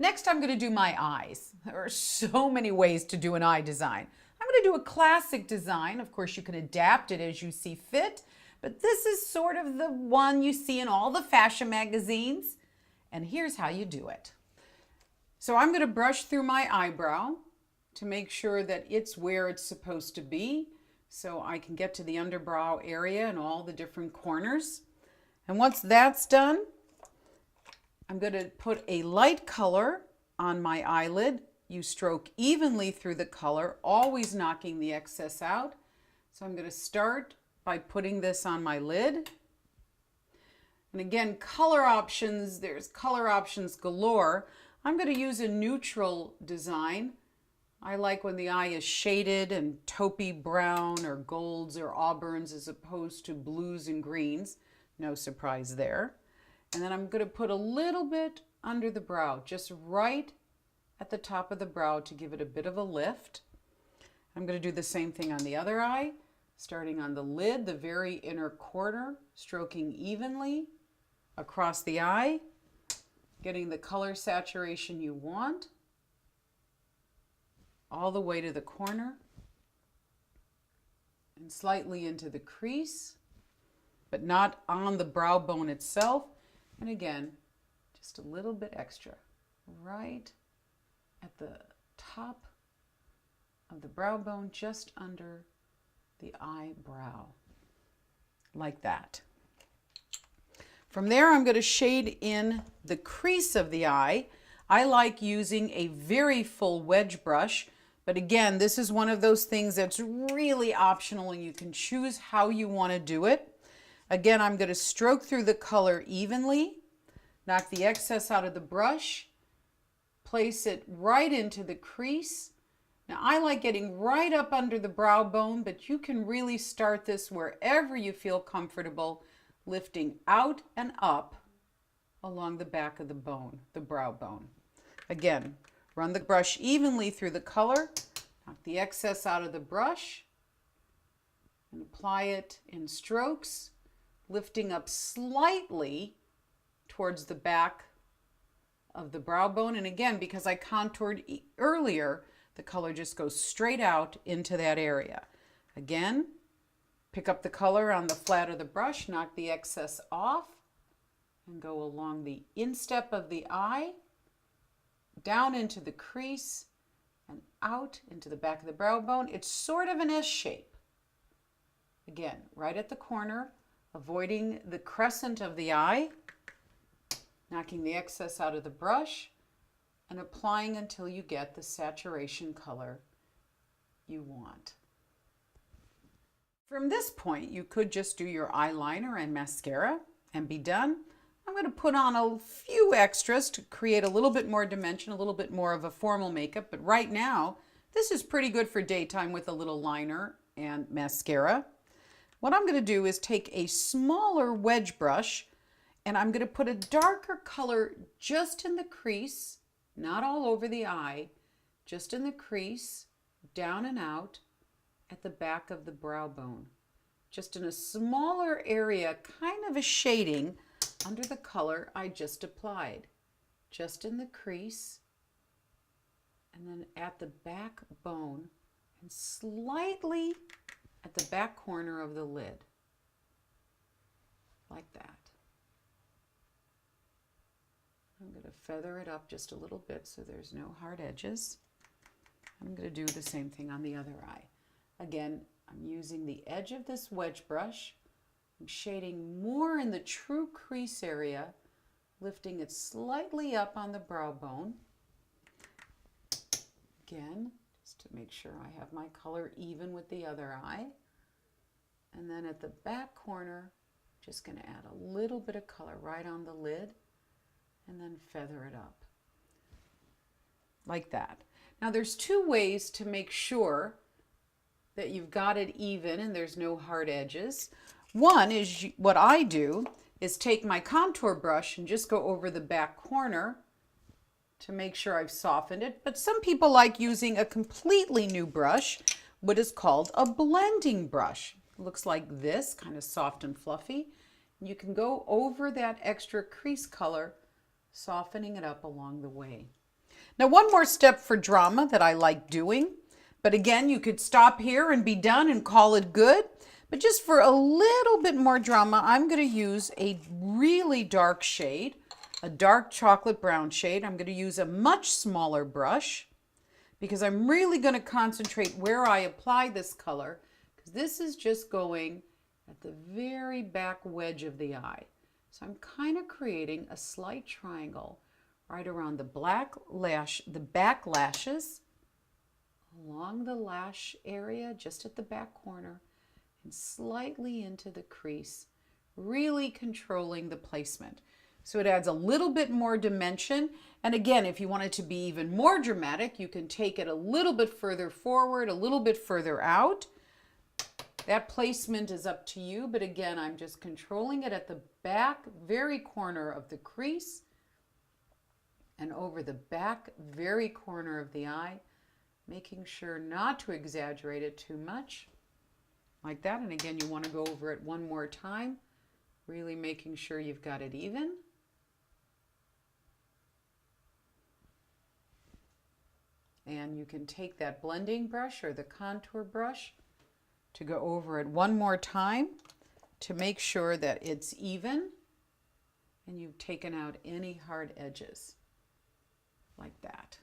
Next, I'm going to do my eyes. There are so many ways to do an eye design. I'm going to do a classic design. Of course, you can adapt it as you see fit, but this is sort of the one you see in all the fashion magazines. And here's how you do it. So I'm going to brush through my eyebrow to make sure that it's where it's supposed to be, so I can get to the underbrow area and all the different corners. And once that's done, I'm going to put a light color on my eyelid. You stroke evenly through the color, always knocking the excess out. So I'm going to start by putting this on my lid. And again, color options, there's color options galore. I'm going to use a neutral design. I like when the eye is shaded and taupey brown or golds or auburns as opposed to blues and greens. No surprise there. And then I'm going to put a little bit under the brow, just right at the top of the brow to give it a bit of a lift. I'm going to do the same thing on the other eye, starting on the lid, the very inner corner, stroking evenly across the eye, getting the color saturation you want, all the way to the corner, and slightly into the crease, but not on the brow bone itself. And again, just a little bit extra, right at the top of the brow bone, just under the eyebrow, like that. From there, I'm going to shade in the crease of the eye. I like using a very full wedge brush, but again, this is one of those things that's really optional and you can choose how you want to do it. Again, I'm going to stroke through the color evenly, knock the excess out of the brush, place it right into the crease. Now, I like getting right up under the brow bone, but you can really start this wherever you feel comfortable, lifting out and up along the back of the bone, the brow bone. Again, run the brush evenly through the color, knock the excess out of the brush, and apply it in strokes, lifting up slightly towards the back of the brow bone. And again, because I contoured earlier, the color just goes straight out into that area. Again, pick up the color on the flat of the brush, knock the excess off, and go along the instep of the eye, down into the crease, and out into the back of the brow bone. It's sort of an S shape. Again, right at the corner, avoiding the crescent of the eye, knocking the excess out of the brush, and applying until you get the saturation color you want. From this point, you could just do your eyeliner and mascara and be done. I'm going to put on a few extras to create a little bit more dimension, a little bit more of a formal makeup, but right now, this is pretty good for daytime with a little liner and mascara. What I'm going to do is take a smaller wedge brush and I'm going to put a darker color just in the crease, not all over the eye, just in the crease, down and out at the back of the brow bone. Just in a smaller area, kind of a shading under the color I just applied. Just in the crease and then at the back bone and slightly at the back corner of the lid, like that. I'm going to feather it up just a little bit so there's no hard edges. I'm going to do the same thing on the other eye. Again, I'm using the edge of this wedge brush. I'm shading more in the true crease area, lifting it slightly up on the brow bone. Again, just to make sure I have my color even with the other eye. And then at the back corner, just going to add a little bit of color right on the lid and then feather it up like that. Now there's two ways to make sure that you've got it even and there's no hard edges. One is what I do is take my contour brush and just go over the back corner to make sure I've softened it. But some people like using a completely new brush, what is called a blending brush. It looks like this, kind of soft and fluffy. You can go over that extra crease color, softening it up along the way. Now, one more step for drama that I like doing, but again, you could stop here and be done and call it good. But just for a little bit more drama, I'm going to use a really dark shade, a dark chocolate brown shade. I'm going to use a much smaller brush because I'm really going to concentrate where I apply this color, because this is just going at the very back wedge of the eye. So I'm kind of creating a slight triangle right around the back lashes, along the lash area, just at the back corner, and slightly into the crease, really controlling the placement. So it adds a little bit more dimension. And again, if you want it to be even more dramatic, you can take it a little bit further forward, a little bit further out. That placement is up to you, but again, I'm just controlling it at the back, very corner of the crease and over the back, very corner of the eye, making sure not to exaggerate it too much, like that. And again, you want to go over it one more time, really making sure you've got it even. And you can take that blending brush or the contour brush to go over it one more time to make sure that it's even and you've taken out any hard edges, like that.